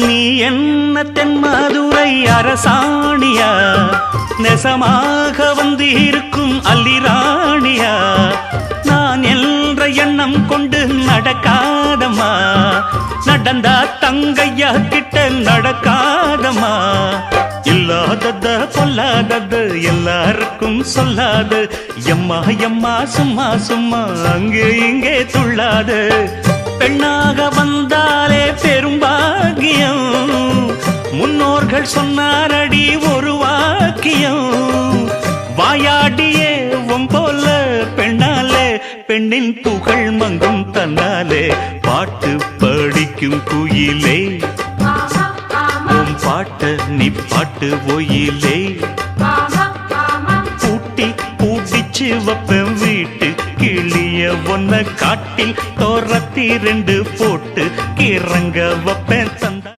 நீ என்ன தென்மதுரை அரசாணியா, நெசமாக வந்து இருக்கும் அல்லிராணியா, நான் என்ற எண்ணம் கொண்டு நடக்காதம்மா, நடந்தா தங்கையா கிட்ட நடக்காதம்மா. இல்லாதத பொல்லாதது எல்லாருக்கும் சொல்லாது, எம்மா எம்மா சும்மா சும்மா அங்கே இங்கே துள்ளாது. பெண்ணாக வந்தாலே பெரும்பாகியம், முன்னோர்கள் சொன்னாரடி ஒரு வாக்கியம். வாயாடியே போல பெண்ணாலே பெண்ணின் புகழ் மங்கும் தன்னாலே. பாட்டு படிக்கும் குயிலே உன் பாட்ட நீ பாட்டு ஒயிலே. பூட்டி பூட்டிச்சு வப்பேன் வீட்டு கிளிய ஒன்ன காட்டில் தோரத்தி 2 போட்டு கிறங்க வப்பேன் தந்த